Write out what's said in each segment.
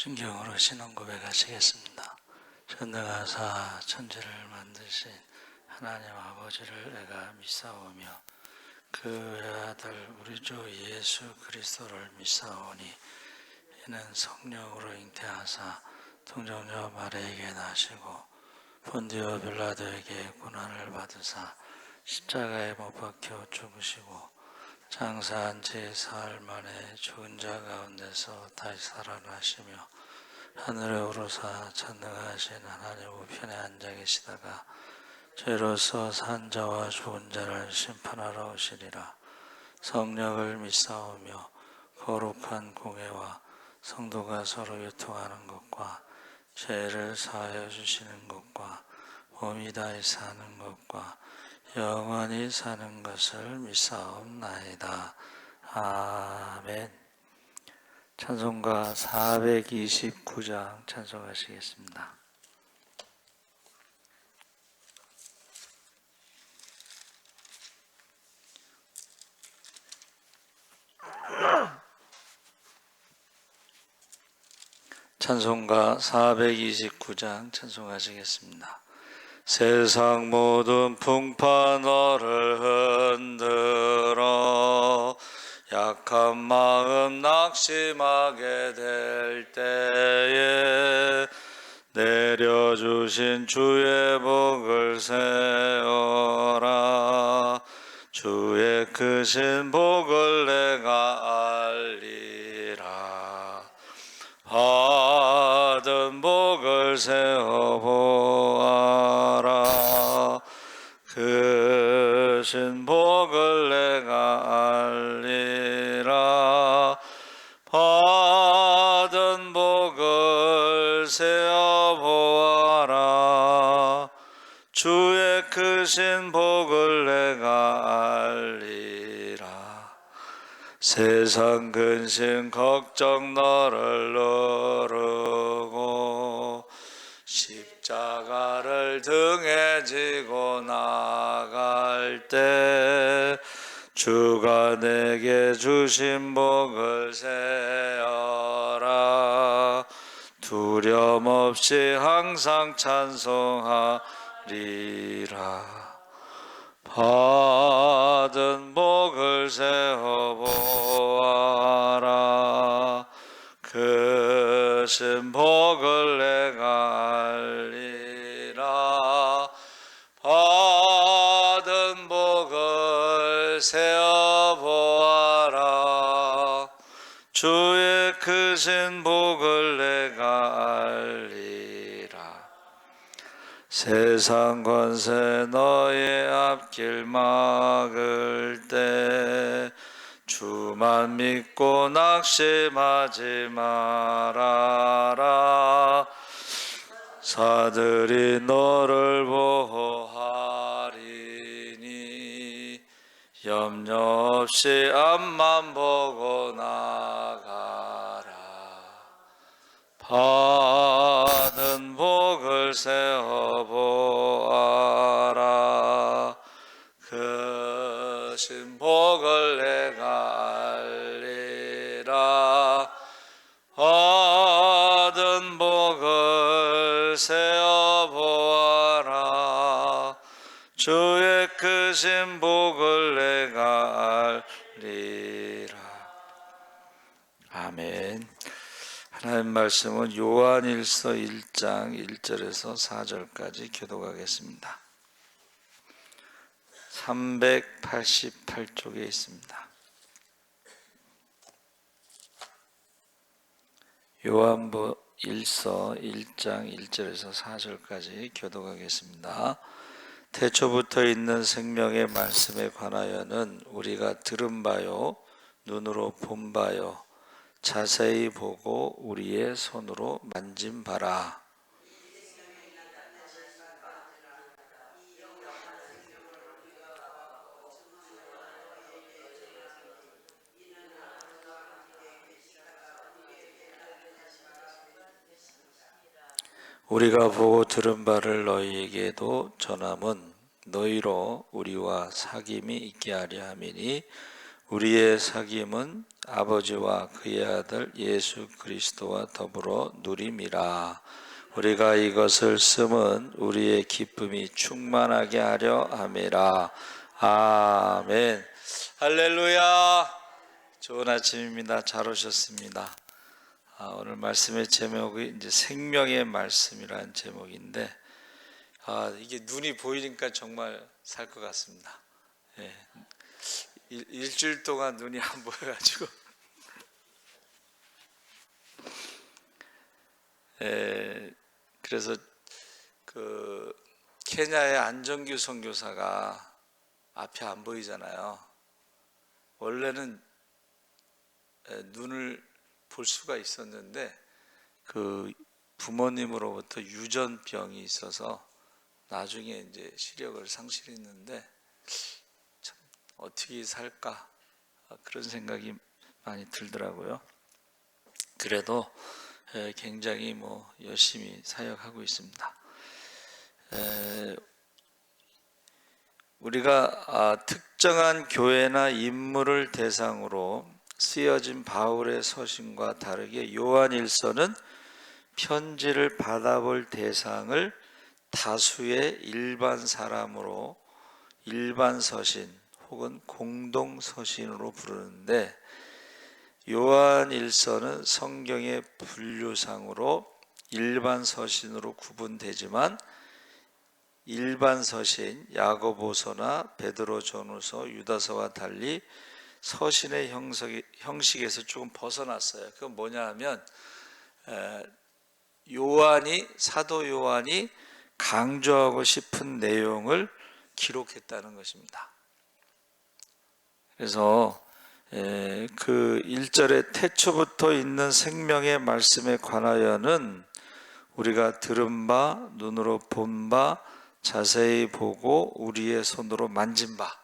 신경으로 신앙 고백하시겠습니다. 전능하사 천지를 만드신 하나님 아버지를 내가 믿사오며 그 외아들 우리 주 예수 그리스도를 믿사오니 이는 성령으로 잉태하사 동정녀 마리아에게 나시고 본디오 빌라도에게 고난을 받으사 십자가에 못 박혀 죽으시고 장사한 지 사흘 만에 죽은 자 가운데서 다시 살아나시며 하늘에 오르사 전능하신 하나님 우편에 앉아 계시다가 죄로서 산 자와 죽은 자를 심판하러 오시리라. 성령을 믿사오며 거룩한 공회와 성도가 서로 유통하는 것과 죄를 사하여 주시는 것과 몸이 다시 사는 것과 영원히 사는 것을 믿사옵나이다. 아멘. 찬송가 429장 찬송하시겠습니다. 찬송가 429장 찬송하시겠습니다. 세상 모든 풍파 너를 흔들어 약한 마음 낙심하게 될 때에 내려주신 주의 복을 세어라. 주의 크신 복을 내가 알리라. 받은 복을 세어보아라. 크신 복을 내가 알리라. 받은 복을 세어보아라. 주의 크신 복을 내가 알리라. 세상 근심 걱정 너를 누르고 십자가를 등에 지고 나갈 때 주가 내게 주신 복을 세어라. 두려움 없이 항상 찬송하리라. 받은 복을 세어보아라. 크신 복을 내가 알리라. 받은 복을 세어보아라. 주의 크신 복을 내가 알리라. 세상 권세 너의 앞길 막을 때 주만 믿고 낙심하지 말아라. 사들이 너를 보호하리니 염려 없이 앞만 보고 나가라. 받은 복을 세어보아라. 크신 복을 내가 알리라. 받은 복을 세어보아라. 주의 크신 복을 내가 알리라. 아멘. 하나님 말씀은 요한일서 1장 1절에서 4절까지 교독하겠습니다. 388쪽에 있습니다. 요한일서 1장 1절에서 4절까지 교독하겠습니다. 태초부터 있는 생명의 말씀에 관하여는 우리가 들은 바요 눈으로 본 바요 자세히 보고 우리의 손으로 만진 바라. 우리가 보고 들은 바를 너희에게도 전함은 너희로 우리와 사귐이 있게 하려 함이니 우리의 사귐은 아버지와 그의 아들 예수 그리스도와 더불어 누림이라. 우리가 이것을 쓰면 우리의 기쁨이 충만하게 하려 함이라. 아멘. 할렐루야. 좋은 아침입니다. 잘 오셨습니다. 오늘 말씀의 제목이 이제 생명의 말씀이라는 제목인데, 이게 눈이 보이니까 정말 살 것 같습니다. 예. 일주일 동안 눈이 안 보여가지고 그래서 그 케냐의 안정규 선교사가 앞이 안 보이잖아요. 원래는 눈을 볼 수가 있었는데 그 부모님으로부터 유전병이 있어서 나중에 이제 시력을 상실했는데 참 어떻게 살까 그런 생각이 많이 들더라고요. 그래도 굉장히 열심히 사역하고 있습니다. 우리가 특정한 교회나 인물을 대상으로 쓰여진 바울의 서신과 다르게 요한일서는 편지를 받아볼 대상을 다수의 일반 사람으로 일반 서신 혹은 공동 서신으로 부르는데, 요한일서는 성경의 분류상으로 일반 서신으로 구분되지만 일반 서신 야고보서나 베드로전후서, 유다서와 달리 서신의 형식에서 조금 벗어났어요. 그건 뭐냐 하면 사도 요한이 강조하고 싶은 내용을 기록했다는 것입니다. 그래서 그 1절에 태초부터 있는 생명의 말씀에 관하여는 우리가 들은 바, 눈으로 본 바, 자세히 보고 우리의 손으로 만진 바.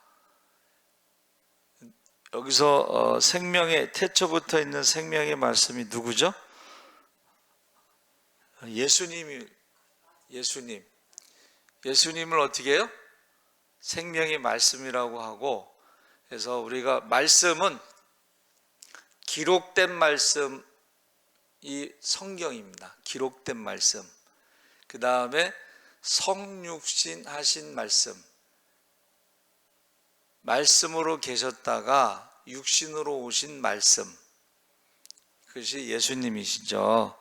여기서 태초부터 있는 생명의 말씀이 누구죠? 예수님을 어떻게 해요? 생명의 말씀이라고 하고, 그래서 우리가 말씀은 기록된 말씀이 성경입니다. 기록된 말씀. 그 다음에 성육신 하신 말씀으로 계셨다가 육신으로 오신 말씀, 그것이 예수님이시죠.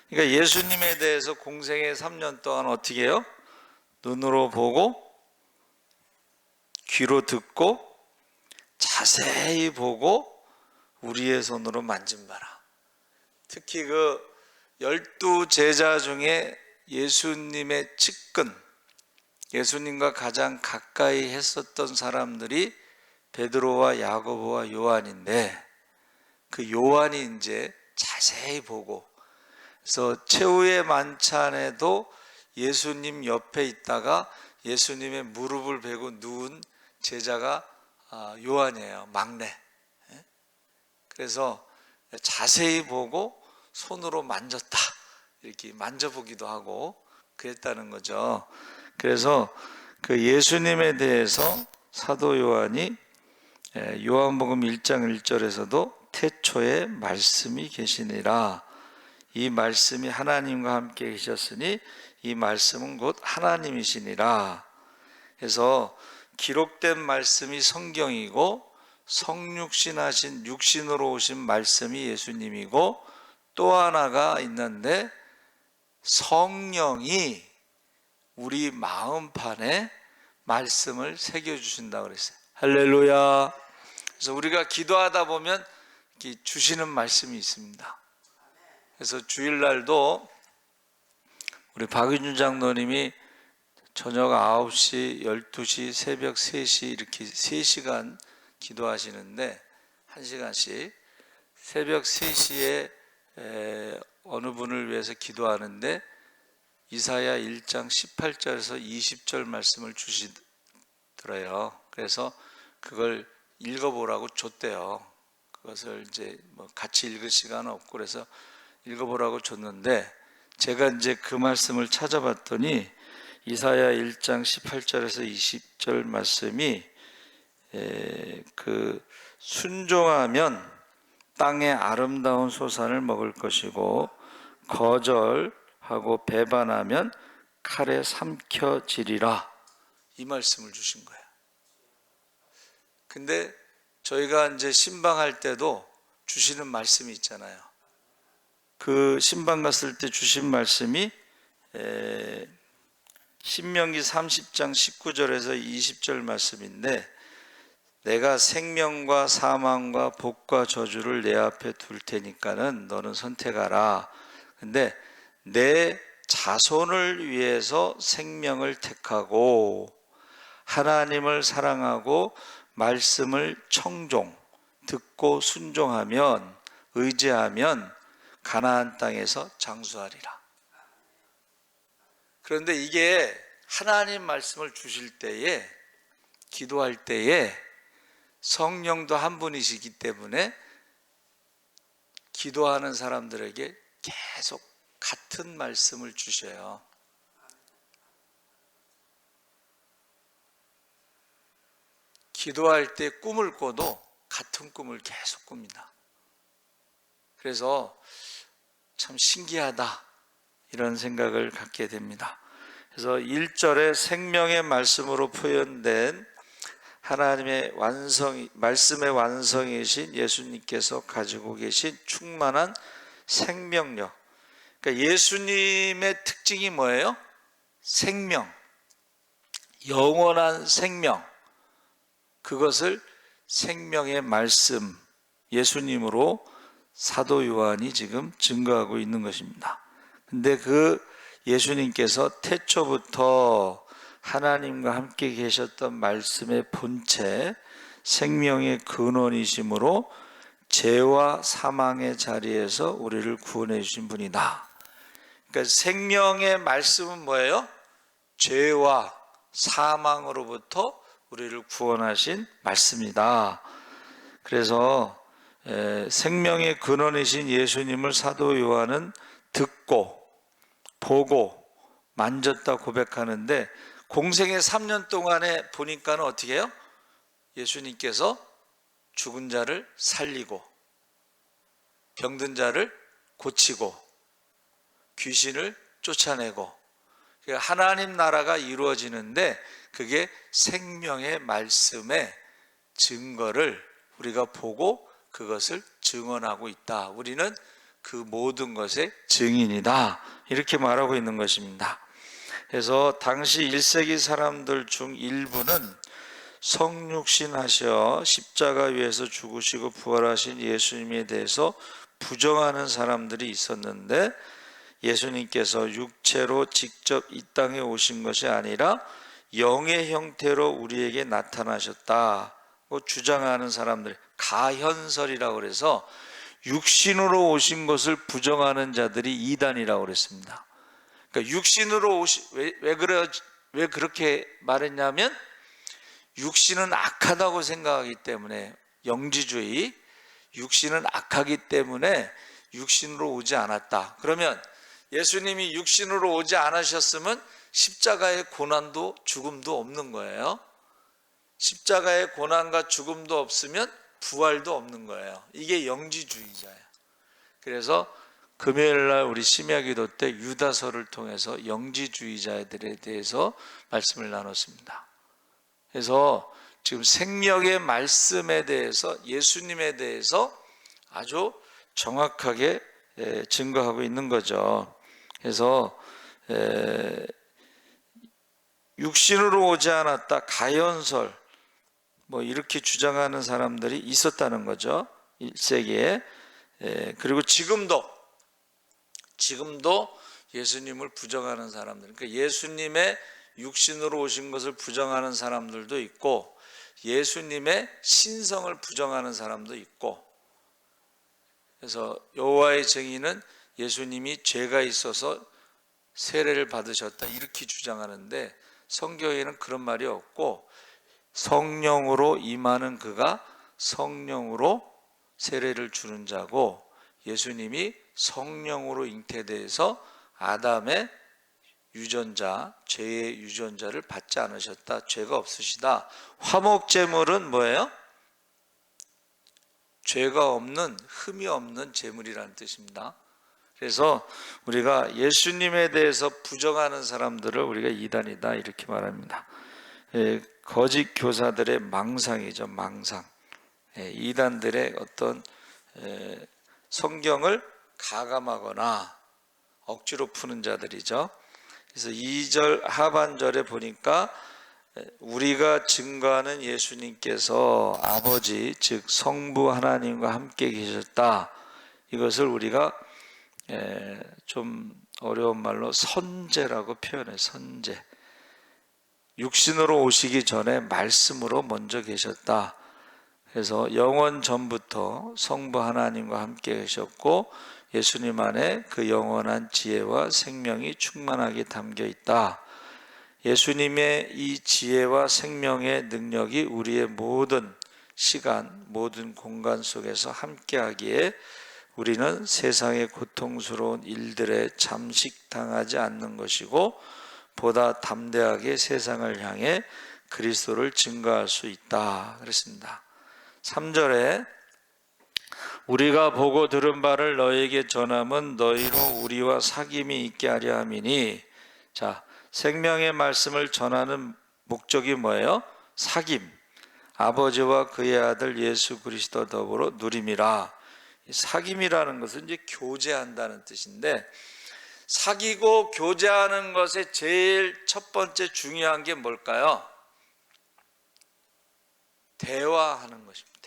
그러니까 예수님에 대해서 공생의 3년 동안 어떻게 해요? 눈으로 보고 귀로 듣고 자세히 보고 우리의 손으로 만진 바라. 특히 그 12제자 중에 예수님의 측근, 예수님과 가장 가까이 했었던 사람들이 베드로와 야고보와 요한인데, 그 요한이 이제 자세히 보고, 그래서 최후의 만찬에도 예수님 옆에 있다가 예수님의 무릎을 베고 누운 제자가 요한이에요. 막내. 그래서 자세히 보고 손으로 만졌다, 이렇게 만져보기도 하고 그랬다는 거죠. 그래서 그 예수님에 대해서 사도 요한이 요한복음 1장 1절에서도 태초에 말씀이 계시니라, 이 말씀이 하나님과 함께 계셨으니 이 말씀은 곧 하나님이시니라. 그래서 기록된 말씀이 성경이고, 성육신하신 육신으로 오신 말씀이 예수님이고, 또 하나가 있는데 성령이 우리 마음판에 말씀을 새겨주신다고 그랬어요. 할렐루야. 그래서 우리가 기도하다 보면 주시는 말씀이 있습니다. 그래서 주일날도 우리 박윤준 장로님이 저녁 9시, 12시, 새벽 3시 이렇게 3시간 기도하시는데, 1시간씩 새벽 3시에 어느 분을 위해서 기도하는데 이사야 1장 18절에서 20절 말씀을 주시더래요. 그래서 그걸 읽어보라고 줬대요. 그것을 이제 같이 읽을 시간은 없고 그래서 읽어보라고 줬는데, 제가 이제 그 말씀을 찾아봤더니 이사야 1장 18절에서 20절 말씀이 그 순종하면 땅의 아름다운 소산을 먹을 것이고 거절하고 배반하면 칼에 삼켜지리라. 이 말씀을 주신 거예요. 근데 저희가 이제 신방할 때도 주시는 말씀이 있잖아요. 그 신방 갔을 때 주신 말씀이 신명기 30장 19절에서 20절 말씀인데, 내가 생명과 사망과 복과 저주를 내 앞에 둘 테니까는 너는 선택하라. 근데 내 자손을 위해서 생명을 택하고 하나님을 사랑하고 말씀을 듣고 순종하면, 의지하면 가나안 땅에서 장수하리라. 그런데 이게 하나님 말씀을 주실 때에, 기도할 때에 성령도 한 분이시기 때문에 기도하는 사람들에게 계속 같은 말씀을 주셔요. 기도할 때 꿈을 꿔도 같은 꿈을 계속 꿉니다. 그래서 참 신기하다, 이런 생각을 갖게 됩니다. 그래서 1절에 생명의 말씀으로 표현된 하나님의 말씀의 완성이신 예수님께서 가지고 계신 충만한 생명력. 그러니까 예수님의 특징이 뭐예요? 생명, 영원한 생명. 그것을 생명의 말씀, 예수님으로 사도 요한이 지금 증거하고 있는 것입니다. 근데 그 예수님께서 태초부터 하나님과 함께 계셨던 말씀의 본체, 생명의 근원이심으로 죄와 사망의 자리에서 우리를 구원해 주신 분이다. 그러니까 생명의 말씀은 뭐예요? 죄와 사망으로부터 우리를 구원하신 말씀이다. 그래서 생명의 근원이신 예수님을 사도 요한은 듣고 보고 만졌다 고백하는데, 공생의 3년 동안에 보니까는 어떻게 해요? 예수님께서 죽은 자를 살리고 병든 자를 고치고 귀신을 쫓아내고, 하나님 나라가 이루어지는데 그게 생명의 말씀의 증거를 우리가 보고 그것을 증언하고 있다. 우리는 그 모든 것의 증인이다. 이렇게 말하고 있는 것입니다. 그래서 당시 1세기 사람들 중 일부는 성육신하셔 십자가 위에서 죽으시고 부활하신 예수님에 대해서 부정하는 사람들이 있었는데, 예수님께서 육체로 직접 이 땅에 오신 것이 아니라 영의 형태로 우리에게 나타나셨다고 주장하는 사람들, 가현설이라고 그래서 육신으로 오신 것을 부정하는 자들이 이단이라고 그랬습니다. 그러니까 육신으로 왜 그렇게 말했냐면, 육신은 악하다고 생각하기 때문에, 영지주의, 육신은 악하기 때문에 육신으로 오지 않았다. 그러면 예수님이 육신으로 오지 않으셨으면 십자가의 고난도 죽음도 없는 거예요. 십자가의 고난과 죽음도 없으면 부활도 없는 거예요. 이게 영지주의자예요. 그래서 금요일날 우리 심야기도 때 유다서를 통해서 영지주의자들에 대해서 말씀을 나눴습니다. 그래서 지금 생명의 말씀에 대해서, 예수님에 대해서 아주 정확하게 증거하고 있는 거죠. 그래서 육신으로 오지 않았다, 가현설, 뭐 이렇게 주장하는 사람들이 있었다는 거죠, 1세기에. 그리고 지금도 예수님을 부정하는 사람들, 그러니까 예수님의 육신으로 오신 것을 부정하는 사람들도 있고, 예수님의 신성을 부정하는 사람도 있고. 그래서 여호와의 증인은 예수님이 죄가 있어서 세례를 받으셨다, 이렇게 주장하는데, 성경에는 그런 말이 없고, 성령으로 임하는 그가 성령으로 세례를 주는 자고, 예수님이 성령으로 잉태돼서 아담의 유전자, 죄의 유전자를 받지 않으셨다, 죄가 없으시다. 화목제물은 뭐예요? 죄가 없는, 흠이 없는 제물이라는 뜻입니다. 그래서 우리가 예수님에 대해서 부정하는 사람들을 우리가 이단이다 이렇게 말합니다. 거짓 교사들의 망상이죠. 망상. 이단들의 어떤 성경을 가감하거나 억지로 푸는 자들이죠. 그래서 2절 하반절에 보니까 우리가 증거하는 예수님께서 아버지 즉 성부 하나님과 함께 계셨다, 이것을 우리가 좀 어려운 말로 선제라고 표현해. 선제. 육신으로 오시기 전에 말씀으로 먼저 계셨다. 그래서 영원 전부터 성부 하나님과 함께 계셨고 예수님 안에 그 영원한 지혜와 생명이 충만하게 담겨 있다. 예수님의 이 지혜와 생명의 능력이 우리의 모든 시간, 모든 공간 속에서 함께하기에 우리는 세상의 고통스러운 일들에 잠식당하지 않는 것이고 보다 담대하게 세상을 향해 그리스도를 증거할 수 있다 그랬습니다. 3절에 우리가 보고 들은 바를 너희에게 전함은 너희로 우리와 사귐이 있게 하려 함이니. 자, 생명의 말씀을 전하는 목적이 뭐예요? 사귐. 아버지와 그의 아들 예수 그리스도 더불어 누림이라. 사귐이라는 것은 이제 교제한다는 뜻인데, 사귀고 교제하는 것의 제일 첫 번째 중요한 게 뭘까요? 대화하는 것입니다.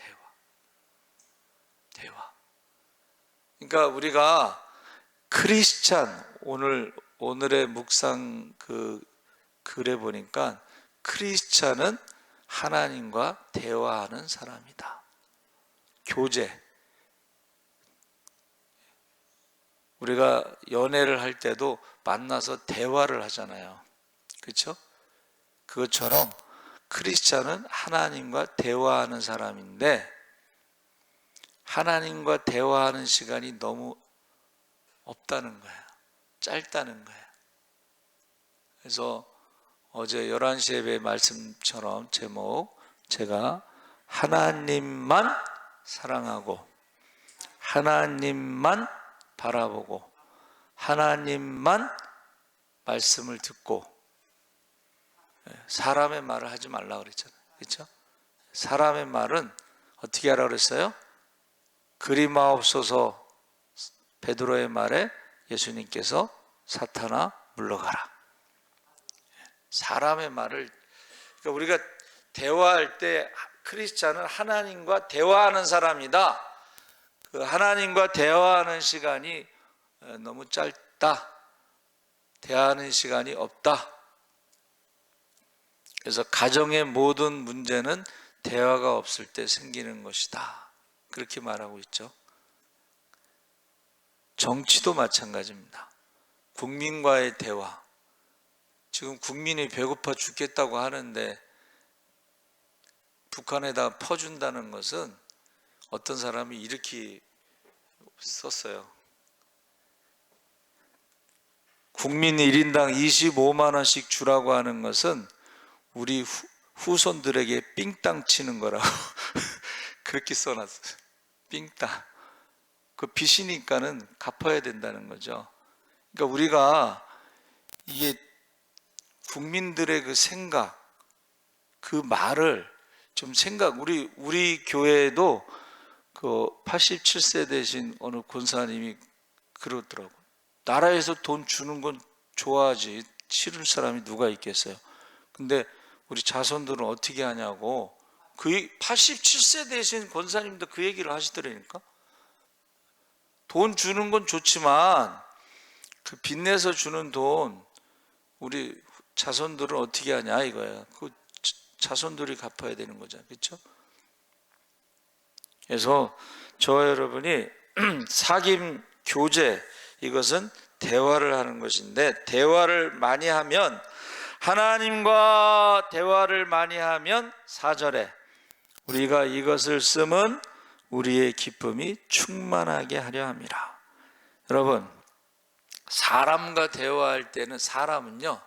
대화. 그러니까 우리가 크리스찬, 오늘의 묵상 글에 보니까 크리스찬은 하나님과 대화하는 사람이다. 교제. 우리가 연애를 할 때도 만나서 대화를 하잖아요. 그렇죠? 그것처럼 크리스찬은 하나님과 대화하는 사람인데, 하나님과 대화하는 시간이 너무 없다는 거예요. 짧다는 거예요. 그래서 어제 11시 예배 말씀처럼 제목, 제가 하나님만 사랑하고 하나님만 바라보고 하나님만 말씀을 듣고, 사람의 말을 하지 말라고 그랬잖아요. 그렇죠? 사람의 말은 어떻게 하라고 그랬어요? 그리마옵소서. 베드로의 말에 예수님께서 사탄아 물러가라. 사람의 말을, 그러니까 우리가 대화할 때 크리스찬은 하나님과 대화하는 사람이다. 그 하나님과 대화하는 시간이 너무 짧다. 대화하는 시간이 없다. 그래서 가정의 모든 문제는 대화가 없을 때 생기는 것이다. 그렇게 말하고 있죠. 정치도 마찬가지입니다. 국민과의 대화. 지금 국민이 배고파 죽겠다고 하는데 북한에다 퍼준다는 것은, 어떤 사람이 이렇게 썼어요. 국민 1인당 25만 원씩 주라고 하는 것은 우리 후손들에게 삥땅 치는 거라고 그렇게 써놨어요. 삥땅. 그 빚이니까는 갚아야 된다는 거죠. 그러니까 우리가 이게 국민들의 그 생각, 그 말을 좀 우리 교회에도 그 87세 되신 어느 권사님이 그러더라고요. 나라에서 돈 주는 건 좋아하지 싫을 사람이 누가 있겠어요. 근데 우리 자손들은 어떻게 하냐고, 그 87세 되신 권사님도 그 얘기를 하시더라니까. 돈 주는 건 좋지만 그 빚내서 주는 돈 우리 자손들은 어떻게 하냐 이거야. 그 자손들이 갚아야 되는 거잖아요. 그렇죠? 그래서 저와 여러분이 사귐, 교제, 이것은 대화를 하는 것인데, 대화를 많이 하면, 하나님과 대화를 많이 하면 4절에 우리가 이것을 쓰면 우리의 기쁨이 충만하게 하려 함이라. 여러분, 사람과 대화할 때는 사람은요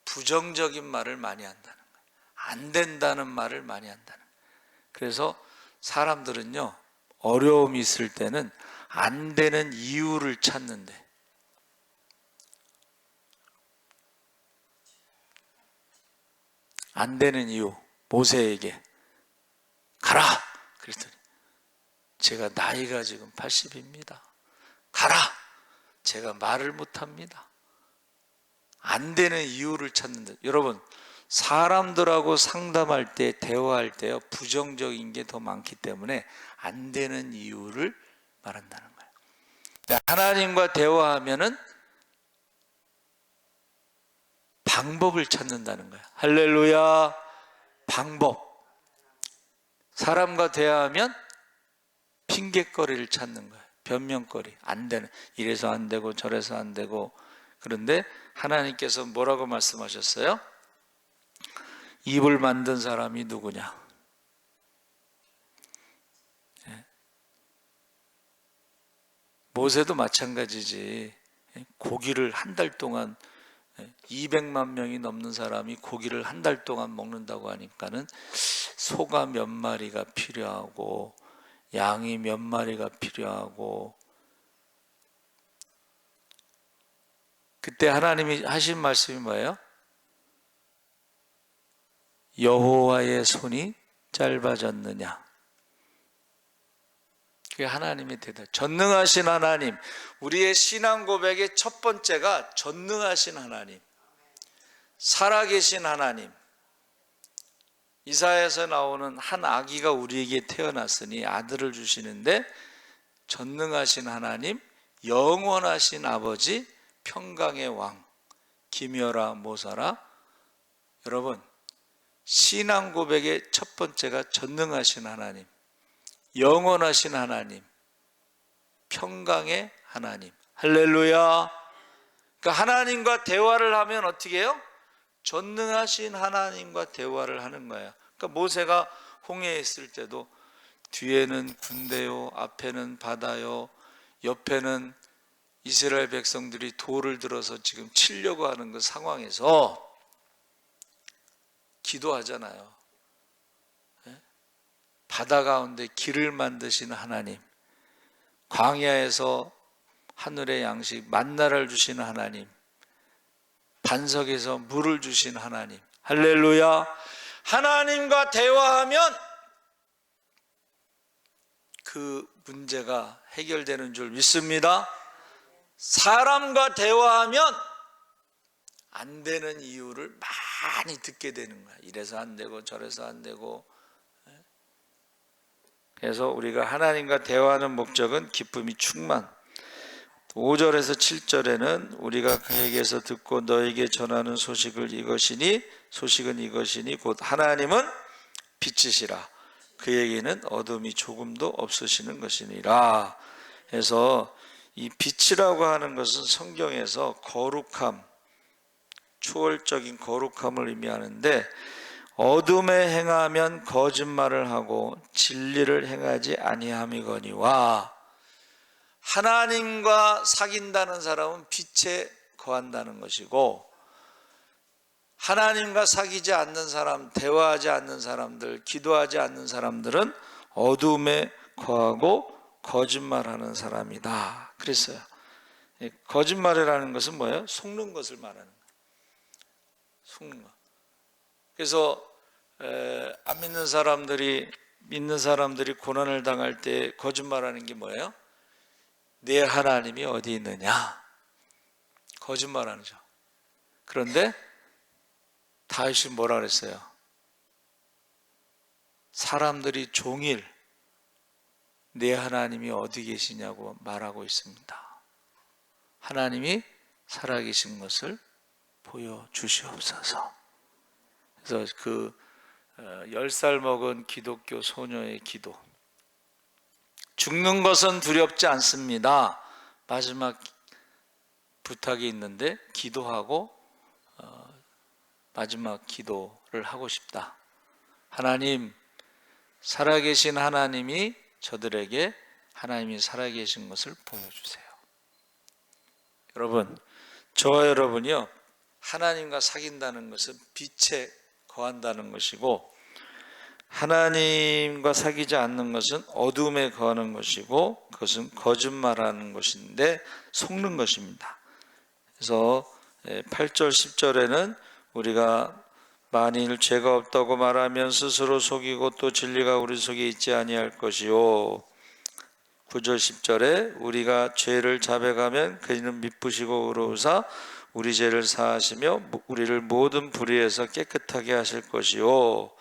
부정적인 말을 많이 한다는 거예요. 안 된다는 말을 많이 한다는 거예요. 그래서 사람들은요, 어려움이 있을 때는 안 되는 이유를 찾는데, 안 되는 이유, 모세에게 가라! 그랬더니 제가 나이가 지금 80입니다. 가라! 제가 말을 못합니다. 안 되는 이유를 찾는데, 여러분, 사람들하고 상담할 때, 대화할 때요, 부정적인 게 더 많기 때문에 안 되는 이유를 말한다는 거예요. 하나님과 대화하면은 방법을 찾는다는 거예요. 할렐루야. 방법. 사람과 대화하면 핑계거리를 찾는 거예요. 변명거리. 안 되는, 이래서 안 되고 저래서 안 되고. 그런데 하나님께서 뭐라고 말씀하셨어요? 입을 만든 사람이 누구냐? 모세도 마찬가지지. 고기를 한 달 동안 200만 명이 넘는 사람이 고기를 한 달 동안 먹는다고 하니까는 소가 몇 마리가 필요하고 양이 몇 마리가 필요하고, 그때 하나님이 하신 말씀이 뭐예요? 여호와의 손이 짧아졌느냐? 그게 하나님의 대답. 전능하신 하나님. 우리의 신앙 고백의 첫 번째가 전능하신 하나님, 살아계신 하나님. 이사야에서 나오는 한 아기가 우리에게 태어났으니 아들을 주시는데, 전능하신 하나님, 영원하신 아버지, 평강의 왕, 기묘라 모사라. 여러분, 신앙 고백의 첫 번째가 전능하신 하나님, 영원하신 하나님, 평강의 하나님. 할렐루야. 그러니까 하나님과 대화를 하면 어떻게 해요? 전능하신 하나님과 대화를 하는 거예요. 그러니까 모세가 홍해에 있을 때도 뒤에는 군대요, 앞에는 바다요, 옆에는 이스라엘 백성들이 돌을 들어서 지금 치려고 하는 그 상황에서 기도하잖아요. 바다 가운데 길을 만드시는 하나님, 광야에서 하늘의 양식 만나를 주시는 하나님, 반석에서 물을 주신 하나님. 할렐루야. 하나님과 대화하면 그 문제가 해결되는 줄 믿습니다. 사람과 대화하면 안 되는 이유를 많이 듣게 되는 거야. 이래서 안 되고 저래서 안 되고. 그래서 우리가 하나님과 대화하는 목적은 기쁨이 충만. 5절에서 7절에는 우리가 그에게서 듣고 너에게 전하는 소식은 이것이니 곧 하나님은 빛이시라. 그에게는 어둠이 조금도 없으시는 것이니라. 그래서 이 빛이라고 하는 것은 성경에서 거룩함, 초월적인 거룩함을 의미하는데, 어둠에 행하면 거짓말을 하고 진리를 행하지 아니함이거니와, 하나님과 사귄다는 사람은 빛에 거한다는 것이고, 하나님과 사귀지 않는 사람, 대화하지 않는 사람들, 기도하지 않는 사람들은 어둠에 거하고 거짓말하는 사람이다 그랬어요. 거짓말이라는 것은 뭐예요? 속는 것을 말하는 거예요. 속는 것. 그래서 안 믿는 사람들이, 믿는 사람들이 고난을 당할 때 거짓말하는 게 뭐예요? 내 하나님이 어디 있느냐? 거짓말하는 거죠. 그런데 다윗이 뭐라 그랬어요? 사람들이 종일 내 하나님이 어디 계시냐고 말하고 있습니다. 하나님이 살아계신 것을 보여주시옵소서. 그래서 그 10살 먹은 기독교 소녀의 기도, 죽는 것은 두렵지 않습니다. 마지막 부탁이 있는데 기도하고 마지막 기도를 하고 싶다. 하나님, 살아계신 하나님이 저들에게 하나님이 살아계신 것을 보여주세요. 여러분, 저와 여러분이요, 하나님과 사귄다는 것은 빛에 거한다는 것이고, 하나님과 사귀지 않는 것은 어둠에 거하는 것이고 그것은 거짓말하는 것인데 속는 것입니다. 그래서 8절 10절에는 우리가 만일 죄가 없다고 말하면 스스로 속이고 또 진리가 우리 속에 있지 아니할 것이요. 9절 10절에 우리가 죄를 자백하면 그이는 미쁘시고 의로우사 우리 죄를 사하시며 우리를 모든 불의에서 깨끗하게 하실 것이요.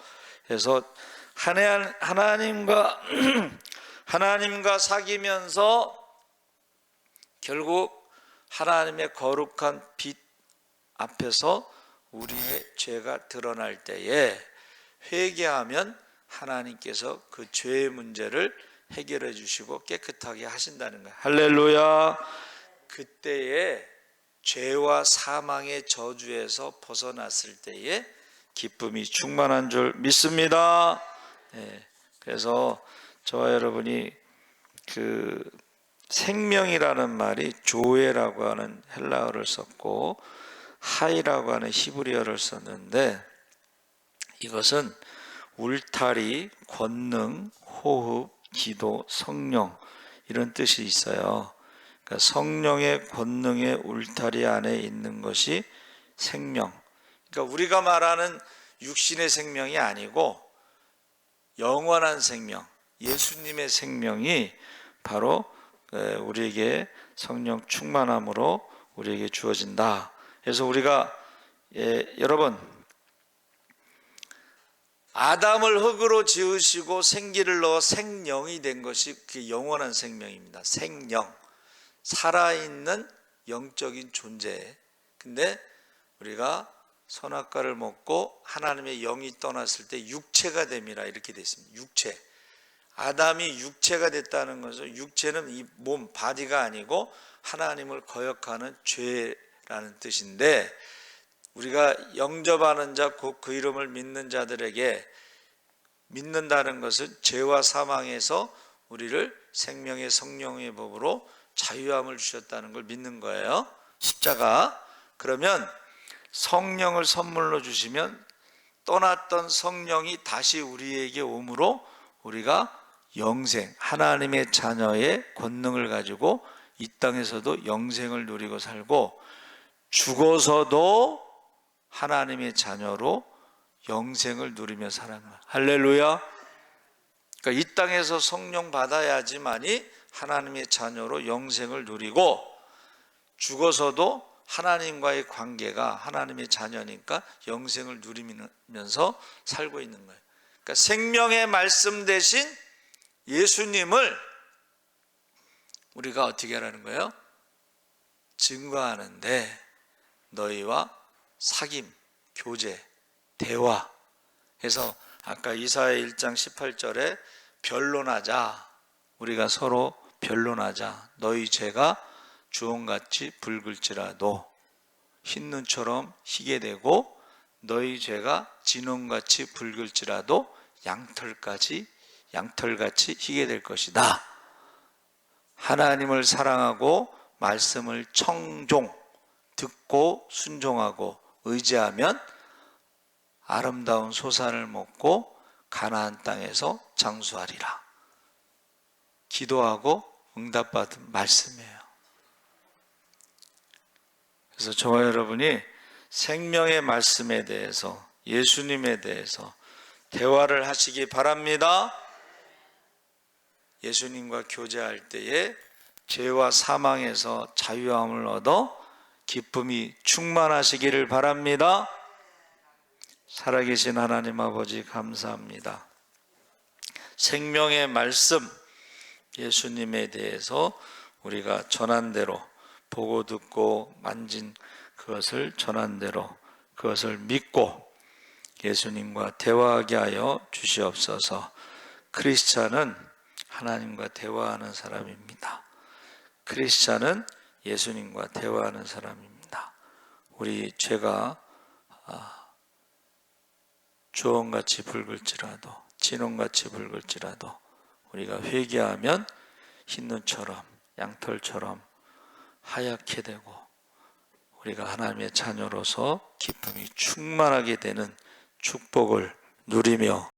그래서 하나님과 하나님과 사귀면서 결국 하나님의 거룩한 빛 앞에서 우리의 죄가 드러날 때에 회개하면 하나님께서 그 죄의 문제를 해결해 주시고 깨끗하게 하신다는 거예요. 할렐루야. 그때에 죄와 사망의 저주에서 벗어났을 때에 기쁨이 충만한 줄 믿습니다. 그래서 저와 여러분이 그 생명이라는 말이 조에라고 하는 헬라어를 썼고 하이라고 하는 히브리어를 썼는데 이것은 울타리, 권능, 호흡, 기도, 성령 이런 뜻이 있어요. 그러니까 성령의 권능의 울타리 안에 있는 것이 생명. 그러니까 우리가 말하는 육신의 생명이 아니고 영원한 생명, 예수님의 생명이 바로 우리에게 성령 충만함으로 우리에게 주어진다. 그래서 우리가 여러분 아담을 흙으로 지으시고 생기를 넣어 생령이 된 것이 그 영원한 생명입니다. 생령, 살아있는 영적인 존재. 근데 우리가 선악과를 먹고 하나님의 영이 떠났을 때 육체가 됨이라 이렇게 되어 있습니다. 육체. 아담이 육체가 됐다는 것은 육체는 이 몸, 바디가 아니고 하나님을 거역하는 죄라는 뜻인데 우리가 영접하는 자, 곧 그 이름을 믿는 자들에게 믿는다는 것은 죄와 사망에서 우리를 생명의 성령의 법으로 자유함을 주셨다는 걸 믿는 거예요. 십자가. 그러면 성령을 선물로 주시면 떠났던 성령이 다시 우리에게 오므로 우리가 영생, 하나님의 자녀의 권능을 가지고 이 땅에서도 영생을 누리고 살고 죽어서도 하나님의 자녀로 영생을 누리며 살아가는 거예요. 할렐루야. 그러니까 이 땅에서 성령 받아야지만이 하나님의 자녀로 영생을 누리고 죽어서도 하나님과의 관계가 하나님의 자녀니까 영생을 누리면서 살고 있는 거예요. 그러니까 생명의 말씀 대신 예수님을 우리가 어떻게 하라는 거예요? 증거하는데 너희와 사귐, 교제, 대화. 그래서 아까 이사야 1장 18절에 변론하자. 우리가 서로 변론하자. 너희 죄가 주홍같이 붉을지라도 흰눈처럼 희게 되고 너희 죄가 진홍같이 붉을지라도 양털같이 희게 될 것이다. 하나님을 사랑하고 말씀을 청종, 듣고 순종하고 의지하면 아름다운 소산을 먹고 가나안 땅에서 장수하리라. 기도하고 응답받은 말씀이에요. 그래서 저와 여러분이 생명의 말씀에 대해서, 예수님에 대해서 대화를 하시기 바랍니다. 예수님과 교제할 때에 죄와 사망에서 자유함을 얻어 기쁨이 충만하시기를 바랍니다. 살아계신 하나님 아버지 감사합니다. 생명의 말씀 예수님에 대해서 우리가 전한 대로 보고 듣고 만진 그것을 전한 대로 그것을 믿고 예수님과 대화하게 하여 주시옵소서. 크리스찬은 하나님과 대화하는 사람입니다. 크리스찬은 예수님과 대화하는 사람입니다. 우리 죄가 주홍같이 붉을지라도 진홍같이 붉을지라도 우리가 회개하면 흰눈처럼 양털처럼 하얗게 되고 우리가 하나님의 자녀로서 기쁨이 충만하게 되는 축복을 누리며